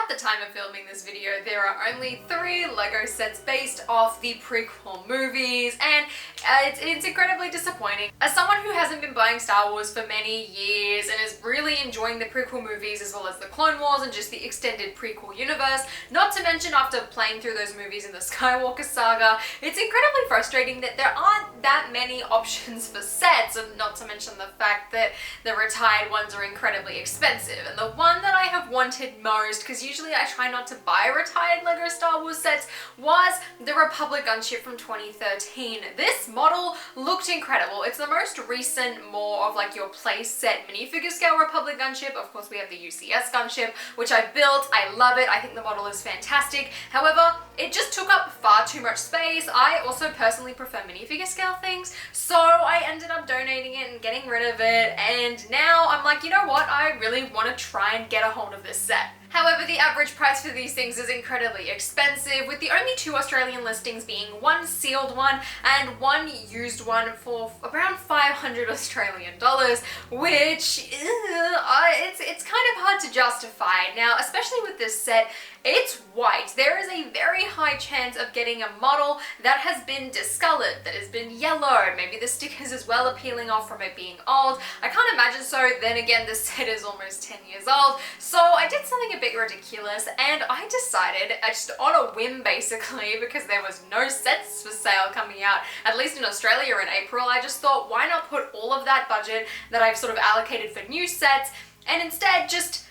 At the time of filming this video, there are only 3 LEGO sets based off the prequel movies, and it's incredibly disappointing. As someone who hasn't been buying Star Wars for many years and is really enjoying the prequel movies as well as the Clone Wars and just the extended prequel universe, not to mention after playing through those movies in the Skywalker saga, it's incredibly frustrating that there aren't that many options for sets, and not to mention the fact that the retired ones are incredibly expensive. And the one that I have wanted most, because usually I try not to buy retired LEGO Star Wars sets, was the Republic Gunship from 2013. This model looked incredible. It's the most recent, more of like your play set minifigure scale Republic Gunship. Of course, we have the UCS Gunship, which I built. I love it. I think the model is fantastic. However, it just took up far too much space. I also personally prefer minifigure scale things, so I ended up donating it and getting rid of it, and now I'm like, you know what, I really want to try and get a hold of this set. However, the average price for these things is incredibly expensive, with the only 2 Australian listings being one sealed one and one used one for around 500 Australian dollars, which it's kind of hard to justify. Now, especially with this set, it's white. There is a very high chance of getting a model that has been discolored, that has been yellow. Maybe the stickers as well are peeling off from it being old. I can't imagine so. Then again, this set is almost 10 years old. So I did something a bit ridiculous, and I decided, just on a whim basically, because there was no sets for sale coming out, at least in Australia in April, I just thought, why not put all of that budget that I've sort of allocated for new sets and instead just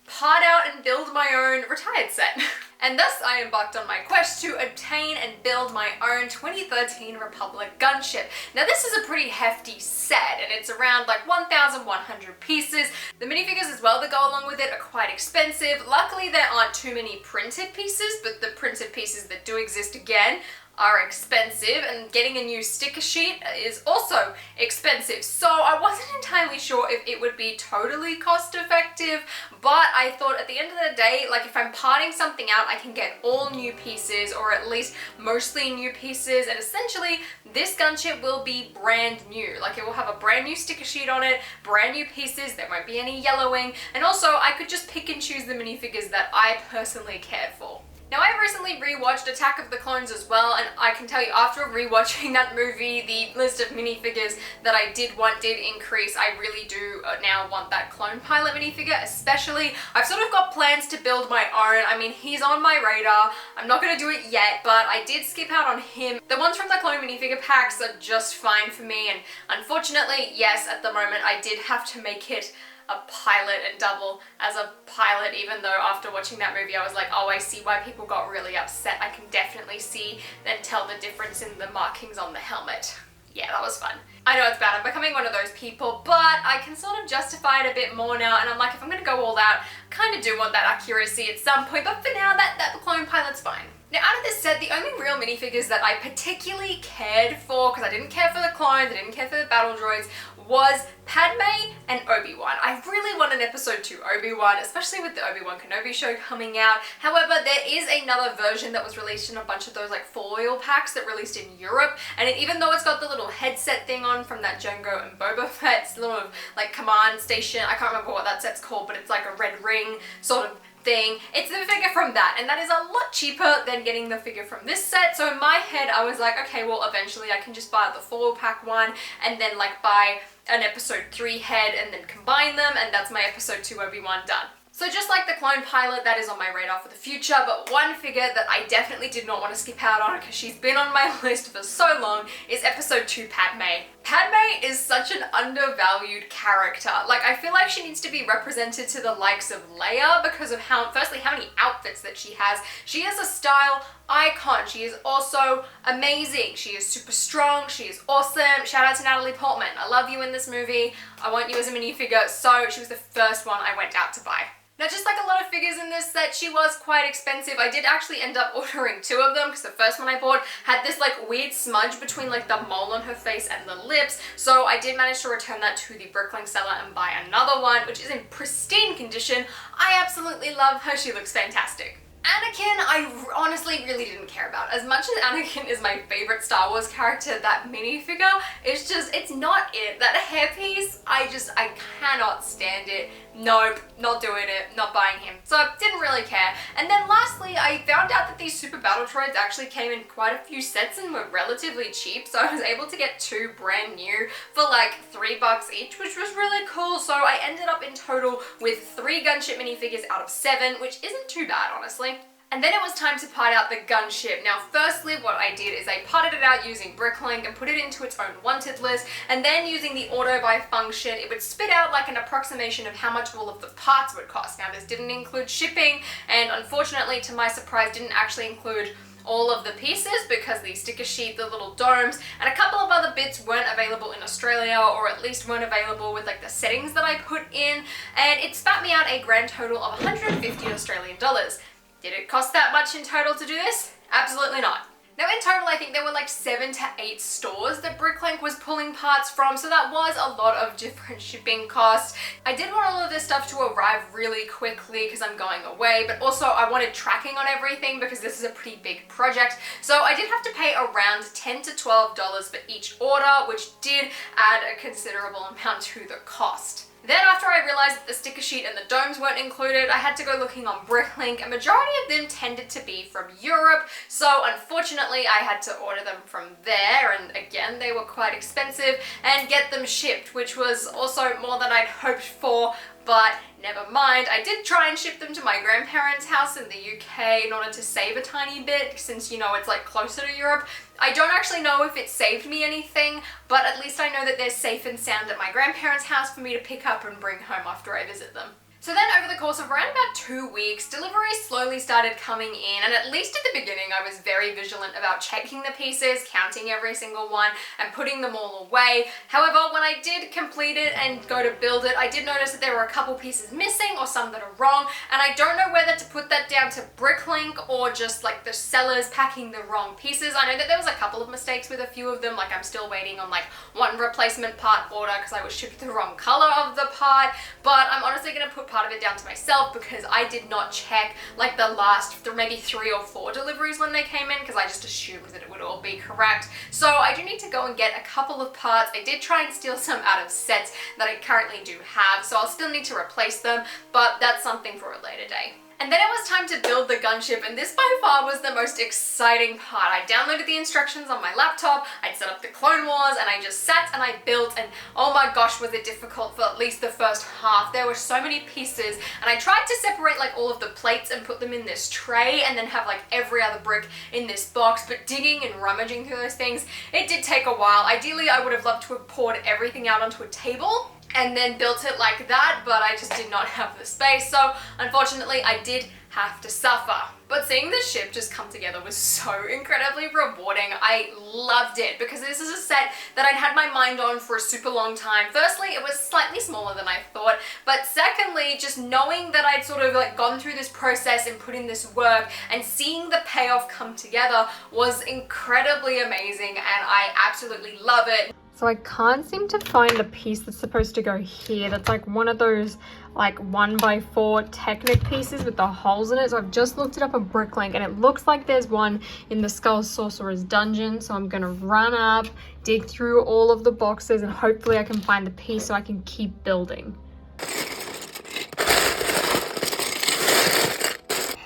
part out and build my own retired set. And thus I embarked on my quest to obtain and build my own 2013 Republic Gunship. Now this is a pretty hefty set, and it's around like 1,100 pieces. The minifigures as well that go along with it are quite expensive. Luckily there aren't too many printed pieces, but the printed pieces that do exist, again, are expensive, and getting a new sticker sheet is also expensive. So I wasn't entirely sure if it would be totally cost effective, but I thought at the end of the day, like if I'm parting something out, I can get all new pieces, or at least mostly new pieces, and essentially this gunship will be brand new. Like it will have a brand new sticker sheet on it, brand new pieces, there won't be any yellowing, and also I could just pick and choose the minifigures that I personally cared for. Now, I recently rewatched Attack of the Clones as well, and I can tell you after rewatching that movie, the list of minifigures that I did want did increase. I really do now want that Clone Pilot minifigure, especially. I've sort of got plans to build my own. I mean, he's on my radar. I'm not going to do it yet, but I did skip out on him. The ones from the Clone minifigure packs are just fine for me, and unfortunately, yes, at the moment, I did have to make it a pilot and double as a pilot, even though after watching that movie I was like, oh, I see why people got really upset. I can definitely see and tell the difference in the markings on the helmet. Yeah, that was fun. I know it's bad, I'm becoming one of those people, but I can sort of justify it a bit more now, and I'm like, if I'm gonna go all out, I kind of do want that accuracy at some point, but for now, that Clone Pilot's fine. Now, out of this set, the only real minifigures that I particularly cared for, because I didn't care for the clones, I didn't care for the battle droids, was Padme and Obi-Wan. I really want an episode 2 Obi-Wan, especially with the Obi-Wan Kenobi show coming out. However, there is another version that was released in a bunch of those like foil packs that released in Europe, and even though it's got the little headset thing on from that Jango and Boba Fett's little like command station, I can't remember what that set's called, but it's like a red ring sort of thing. It's the figure from that, and that is a lot cheaper than getting the figure from this set. So in my head, I was like, okay, well, eventually I can just buy the foil pack one and then like buy an episode 3 head and then combine them, and that's my episode 2 Obi-Wan done. So just like the Clone Pilot, that is on my radar for the future, but one figure that I definitely did not want to skip out on because she's been on my list for so long is episode 2 Padme. Padme is such an undervalued character. Like, I feel like she needs to be represented to the likes of Leia because of firstly, how many outfits that she has. She is a style icon. She is also amazing. She is super strong. She is awesome. Shout out to Natalie Portman. I love you in this movie. I want you as a minifigure. So she was the first one I went out to buy. Now, just like a lot of figures in this set, she was quite expensive. I did actually end up ordering 2 of them because the first one I bought had this like weird smudge between like the mole on her face and the lips. So I did manage to return that to the Bricklink seller and buy another one, which is in pristine condition. I absolutely love her. She looks fantastic. Anakin, I honestly really didn't care about. As much as Anakin is my favorite Star Wars character, that minifigure is just, it's not it. That hairpiece, I cannot stand it. Nope, not doing it, not buying him. So I didn't really care. And then lastly, I found out that these Super Battle Droids actually came in quite a few sets and were relatively cheap. So I was able to get 2 brand new for like $3 each, which was really cool. So I ended up in total with 3 Gunship minifigures out of 7, which isn't too bad, honestly. And then it was time to part out the gunship. Now, firstly, what I did is I parted it out using Bricklink and put it into its own wanted list, and then using the auto buy function, it would spit out like an approximation of how much all of the parts would cost. Now, this didn't include shipping, and unfortunately, to my surprise, didn't actually include all of the pieces because the sticker sheet, the little domes, and a couple of other bits weren't available in Australia, or at least weren't available with like the settings that I put in, and it spat me out a grand total of 150 Australian dollars. Did it cost that much in total to do this? Absolutely not. Now in total, I think there were like 7 to 8 stores that Bricklink was pulling parts from, so that was a lot of different shipping costs. I did want all of this stuff to arrive really quickly because I'm going away, but also I wanted tracking on everything because this is a pretty big project. So I did have to pay around $10 to $12 for each order, which did add a considerable amount to the cost. Then after I realized that the sticker sheet and the domes weren't included, I had to go looking on Bricklink. A majority of them tended to be from Europe, so unfortunately I had to order them from there, and again they were quite expensive, and get them shipped, which was also more than I'd hoped for, but never mind. I did try and ship them to my grandparents' house in the UK in order to save a tiny bit, since, you know, it's like closer to Europe. I don't actually know if it saved me anything, but at least I know that they're safe and sound at my grandparents' house for me to pick up and bring home after I visit them. So then over the course of around about 2 weeks, deliveries slowly started coming in, and at least at the beginning I was very vigilant about checking the pieces, counting every single one, and putting them all away. However, when I did complete it and go to build it, I did notice that there were a couple pieces missing or some that are wrong, and I don't know whether to put that down to Bricklink or just like the sellers packing the wrong pieces. I know that there was a couple of mistakes with a few of them, like I'm still waiting on like one replacement part order because I was shipped the wrong color of the part, but I'm honestly going to put part of it down to myself because I did not check like the last maybe 3 or 4 deliveries when they came in, because I just assumed that it would all be correct. So I do need to go and get a couple of parts. I did try and steal some out of sets that I currently do have, so I'll still need to replace them, but that's something for a later day. And then it was time to build the gunship, and this by far was the most exciting part. I downloaded the instructions on my laptop, I'd set up the Clone Wars, and I just sat and I built, and oh my gosh was it difficult for at least the first half. There were so many pieces, and I tried to separate like all of the plates and put them in this tray and then have like every other brick in this box, but digging and rummaging through those things, it did take a while. Ideally, I would have loved to have poured everything out onto a table and then built it like that, but I just did not have the space, so unfortunately I did have to suffer. But seeing the ship just come together was so incredibly rewarding. I loved it because this is a set that I'd had my mind on for a super long time. Firstly, it was slightly smaller than I thought, but secondly, just knowing that I'd sort of like gone through this process and put in this work and seeing the payoff come together was incredibly amazing, and I absolutely love it. So I can't seem to find the piece that's supposed to go here. That's like one of those like 1x4 Technic pieces with the holes in it. So I've just looked it up on Bricklink, and it looks like there's one in the Skull Sorcerer's dungeon. So I'm gonna run up, dig through all of the boxes, and hopefully I can find the piece so I can keep building.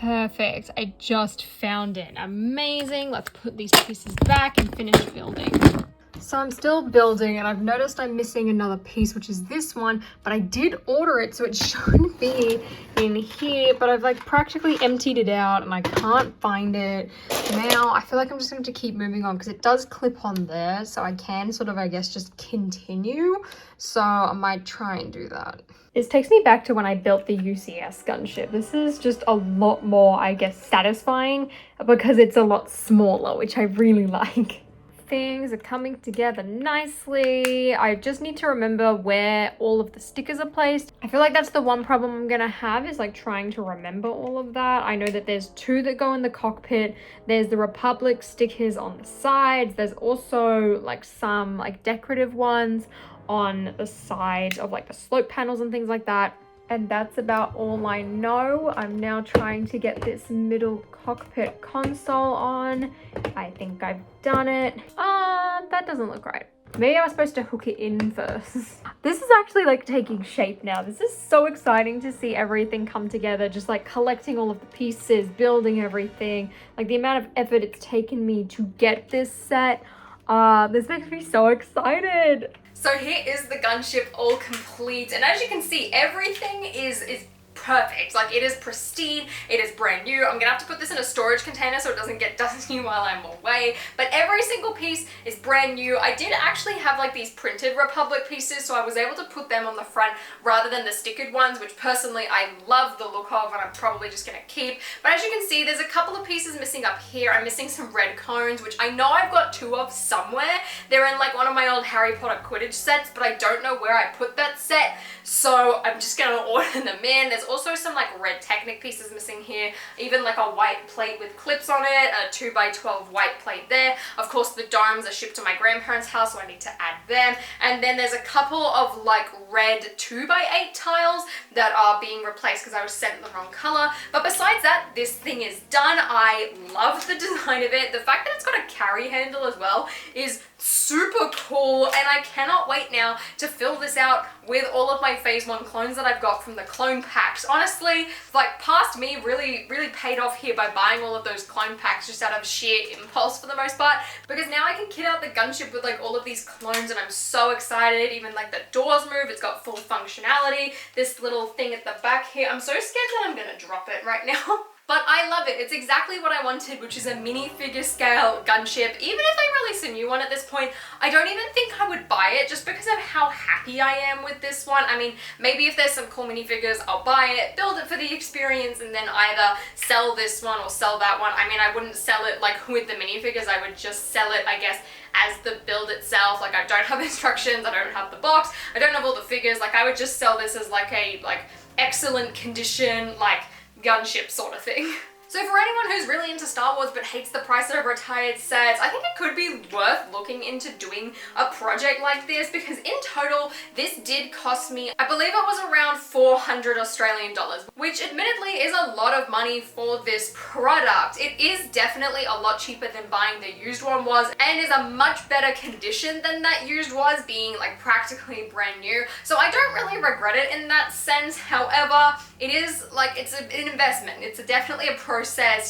Perfect, I just found it. Amazing, let's put these pieces back and finish building. So I'm still building, and I've noticed I'm missing another piece, which is this one, but I did order it, so it should be in here, but I've like practically emptied it out and I can't find it. Now I feel like I'm just going to keep moving on because it does clip on there, so I can sort of, I guess, just continue. So I might try and do that. This takes me back to when I built the UCS gunship. This is just a lot more, I guess, satisfying because it's a lot smaller, which I really like. Things are coming together nicely. I just need to remember where all of the stickers are placed. I feel like that's the one problem I'm gonna have, is like trying to remember all of that. I know that there's 2 that go in the cockpit. There's the Republic stickers on the sides. There's also like some like decorative ones on the sides of like the slope panels and things like that. And that's about all I know. I'm now trying to get this middle cockpit console on. I think I've done it. That doesn't look right. Maybe I was supposed to hook it in first. This is actually like taking shape now. This is so exciting to see everything come together, just like collecting all of the pieces, building everything, like the amount of effort it's taken me to get this set. This makes me so excited. So here is the gunship all complete, and as you can see, everything is perfect. Like, it is pristine, it is brand new. I'm gonna have to put this in a storage container so it doesn't get dusty while I'm away, but every single piece is brand new. I did actually have like these printed Republic pieces, so I was able to put them on the front rather than the stickered ones, which personally I love the look of and I'm probably just gonna keep. But as you can see, there's a couple of pieces missing up here. I'm missing some red cones, which I know I've got 2 of somewhere. They're in like one of my old Harry Potter Quidditch sets, but I don't know where I put that set, so I'm just gonna order them in. There's also some like red Technic pieces missing here, even like a white plate with clips on it, a 2x12 white plate there. Of course, the domes are shipped to my grandparents' house, so I need to add them. And then there's a couple of like red 2x8 tiles that are being replaced because I was sent the wrong color. But besides that, this thing is done. I love the design of it. The fact that it's got a carry handle as well is super cool, and I cannot wait now to fill this out with all of my phase 1 clones that I've got from the clone packs. Honestly, like, past me really paid off here by buying all of those clone packs just out of sheer impulse for the most part, because now I can kit out the gunship with like all of these clones, and I'm so excited. Even like the doors move, it's got full functionality. This little thing at the back here, I'm so scared that I'm gonna drop it right now. But I love it. It's exactly what I wanted, which is a minifigure scale gunship. Even if they release a new one at this point, I don't even think I would buy it just because of how happy I am with this one. I mean, maybe if there's some cool minifigures, I'll buy it, build it for the experience, and then either sell this one or sell that one. I mean, I wouldn't sell it like with the minifigures. I would just sell it, I guess, as the build itself. Like, I don't have instructions, I don't have the box, I don't have all the figures. Like, I would just sell this as like a excellent condition, like, gunship sort of thing. So for anyone who's really into Star Wars but hates the price of retired sets, I think it could be worth looking into doing a project like this, because in total, this did cost me, I believe it was around 400 Australian dollars, which admittedly is a lot of money for this product. It is definitely a lot cheaper than buying the used one was, and is a much better condition than that used was, being like practically brand new. So I don't really regret it in that sense. However, it is like, it's an investment. It's definitely a process.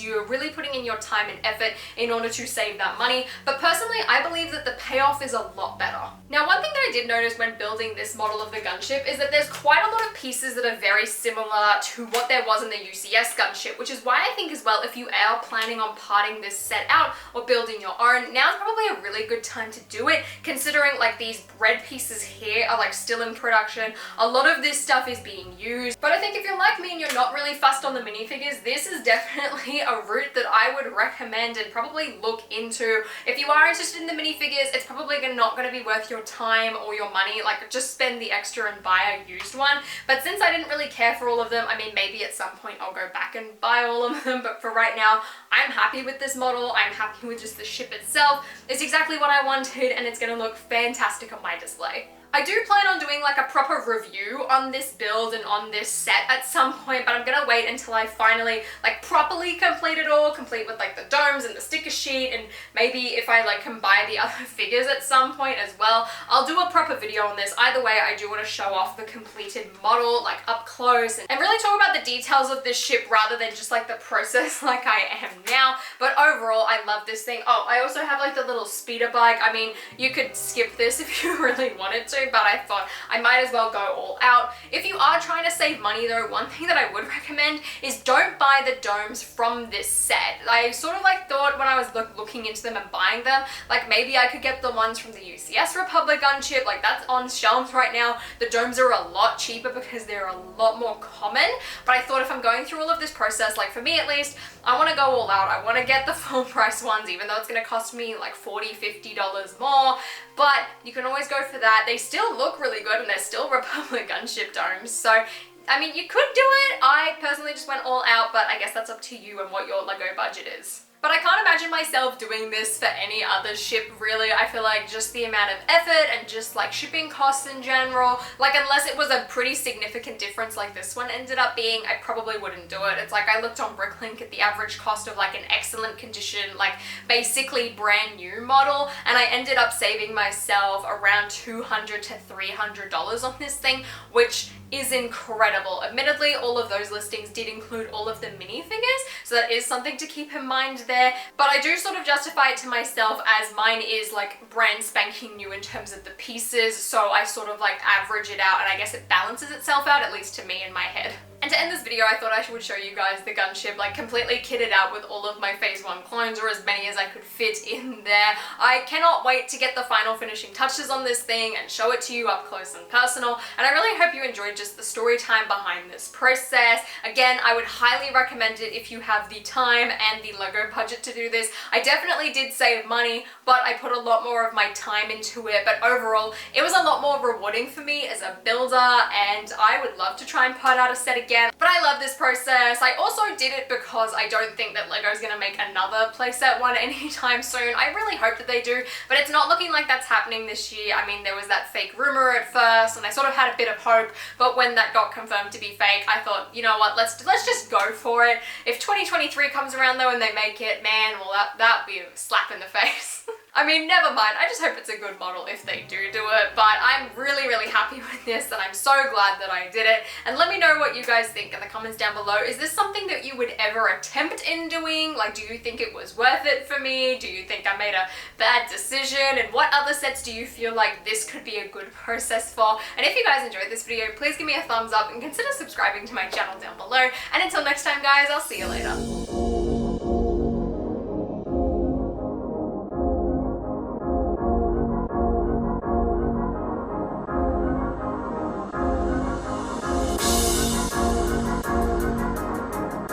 You're really putting in your time and effort in order to save that money. But personally, I believe that the payoff is a lot better. Now, one thing that I did notice when building this model of the gunship is that there's quite a lot of pieces that are very similar to what there was in the UCS gunship, which is why I think as well, if you are planning on parting this set out or building your own, now's probably a really good time to do it, considering like these red pieces here are like still in production. A lot of this stuff is being used. But I think if you're like me and you're not really fussed on the minifigures, this is definitely a route that I would recommend and probably look into. If you are interested in the minifigures, it's probably not going to be worth your time or your money. Like, just spend the extra and buy a used one. But since I didn't really care for all of them, I mean, maybe at some point I'll go back and buy all of them, but for right now, I'm happy with this model. I'm happy with just the ship itself. It's exactly what I wanted, and it's going to look fantastic on my display. I do plan on doing like a proper review on this build and on this set at some point, but I'm gonna wait until I finally like properly complete it all, complete with like the domes and the sticker sheet, and maybe if I like can buy the other figures at some point as well, I'll do a proper video on this. Either way, I do want to show off the completed model like up close and really talk about the details of this ship rather than just like the process like I am now. But overall, I love this thing. Oh, I also have like the little speeder bike. I mean, you could skip this if you really wanted to, but I thought I might as well go all out. If you are trying to save money though, one thing that I would recommend is don't buy the domes from this set. I sort of like thought when I was looking into them and buying them, like maybe I could get the ones from the UCS Republic Gunship, like that's on shelves right now. The domes are a lot cheaper because they're a lot more common, but I thought if I'm going through all of this process, like for me at least, I want to go all out. I want to get the full price ones, even though it's going to cost me like $40, $50 more, but you can always go for that. They still look really good and they're still Republic Gunship domes, so I mean, you could do it. I personally just went all out, but I guess that's up to you and what your Lego budget is. But I can't imagine myself doing this for any other ship, really. I feel like just the amount of effort and just like shipping costs in general, like unless it was a pretty significant difference like this one ended up being, I probably wouldn't do it. It's like I looked on Bricklink at the average cost of like an excellent condition, like basically brand new model, and I ended up saving myself around $200 to $300 on this thing, which is incredible. Admittedly, all of those listings did include all of the minifigures, so that is something to keep in mind there, but I do sort of justify it to myself as mine is like brand spanking new in terms of the pieces, so I sort of like average it out, and I guess it balances itself out, at least to me in my head. And to end this video, I thought I would show you guys the gunship, like completely kitted out with all of my phase 1 clones, or as many as I could fit in there. I cannot wait to get the final finishing touches on this thing and show it to you up close and personal, and I really hope you enjoyed just the story time behind this process. Again, I would highly recommend it if you have the time and the Lego budget to do this. I definitely did save money, but I put a lot more of my time into it, but overall, it was a lot more rewarding for me as a builder, and I would love to try and put out a set again. But I love this process. I also did it because I don't think that Lego's gonna make another playset one anytime soon. I really hope that they do, but it's not looking like that's happening this year. I mean, there was that fake rumor at first, and I sort of had a bit of hope, but when that got confirmed to be fake, I thought, you know what, let's just go for it. If 2023 comes around though and they make it, man, well that'd be a slap in the face. I mean, never mind. I just hope it's a good model if they do it, but I'm really, really happy with this, and I'm so glad that I did it. And let me know what you guys think in the comments down below. Is this something that you would ever attempt in doing? Like, do you think it was worth it for me? Do you think I made a bad decision? And what other sets do you feel like this could be a good process for? And if you guys enjoyed this video, please give me a thumbs up and consider subscribing to my channel down below. And until next time, guys, I'll see you later.